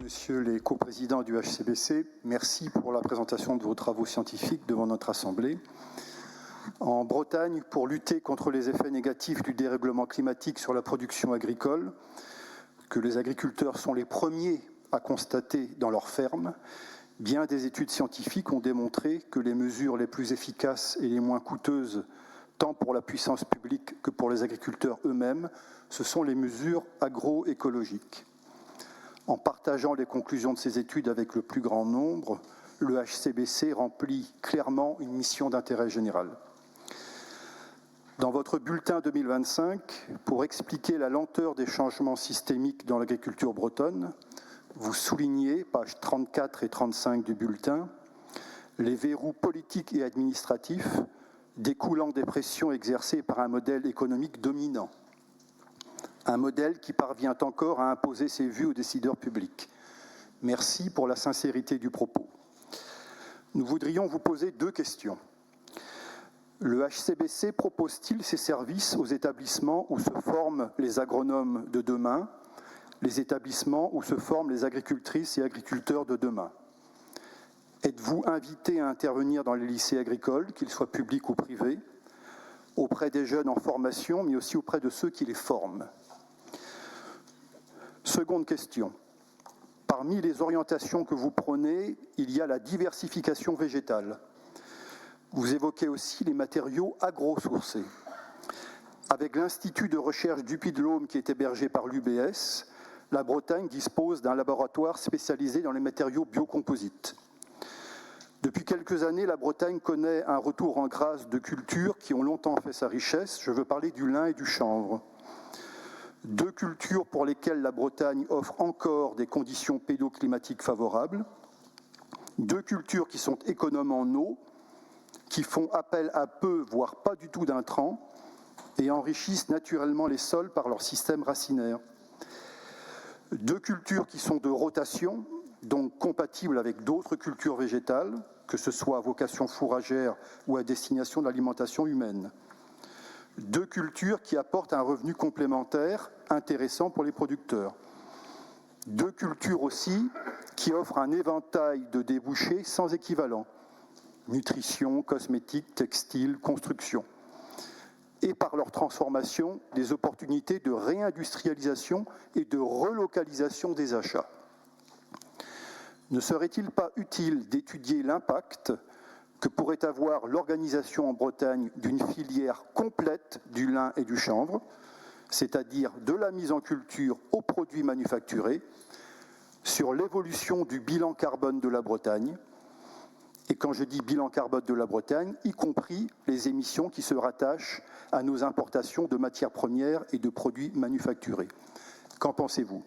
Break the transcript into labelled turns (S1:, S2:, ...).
S1: Messieurs les coprésidents du HCBC, merci pour la présentation de vos travaux scientifiques devant notre Assemblée. En Bretagne, pour lutter contre les effets négatifs du dérèglement climatique sur la production agricole, que les agriculteurs sont les premiers à constater dans leurs fermes, bien des études scientifiques ont démontré que les mesures les plus efficaces et les moins coûteuses, tant pour la puissance publique que pour les agriculteurs eux-mêmes, ce sont les mesures agroécologiques. En partageant les conclusions de ces études avec le plus grand nombre, le HCBC remplit clairement une mission d'intérêt général. Dans votre bulletin 2025, pour expliquer la lenteur des changements systémiques dans l'agriculture bretonne, vous soulignez, pages 34 et 35 du bulletin, les verrous politiques et administratifs découlant des pressions exercées par un modèle économique dominant. Un modèle qui parvient encore à imposer ses vues aux décideurs publics. Merci pour la sincérité du propos. Nous voudrions vous poser deux questions. Le HCBC propose-t-il ses services aux établissements où se forment les agronomes de demain, les établissements où se forment les agricultrices et agriculteurs de demain? Êtes-vous invité à intervenir dans les lycées agricoles, qu'ils soient publics ou privés, auprès des jeunes en formation, mais aussi auprès de ceux qui les forment? Seconde question. Parmi les orientations que vous prenez, il y a la diversification végétale. Vous évoquez aussi les matériaux agro-sourcés. Avec l'Institut de recherche du Puy-de-Dôme qui est hébergé par l'UBS, la Bretagne dispose d'un laboratoire spécialisé dans les matériaux biocomposites. Depuis quelques années, la Bretagne connaît un retour en grâce de cultures qui ont longtemps fait sa richesse. Je veux parler du lin et du chanvre. Deux cultures pour lesquelles la Bretagne offre encore des conditions pédoclimatiques favorables. Deux cultures qui sont économes en eau, qui font appel à peu, voire pas du tout d'intrants, et enrichissent naturellement les sols par leur système racinaire. Deux cultures qui sont de rotation, donc compatibles avec d'autres cultures végétales, que ce soit à vocation fourragère ou à destination de l'alimentation humaine. Deux cultures qui apportent un revenu complémentaire intéressant pour les producteurs. Deux cultures aussi qui offrent un éventail de débouchés sans équivalent. Nutrition, cosmétiques, textiles, construction. Et par leur transformation, des opportunités de réindustrialisation et de relocalisation des achats. Ne serait-il pas utile d'étudier l'impact que pourrait avoir l'organisation en Bretagne d'une filière complète du lin et du chanvre, c'est-à-dire de la mise en culture aux produits manufacturés, sur l'évolution du bilan carbone de la Bretagne, et quand je dis bilan carbone de la Bretagne, y compris les émissions qui se rattachent à nos importations de matières premières et de produits manufacturés. Qu'en pensez-vous ?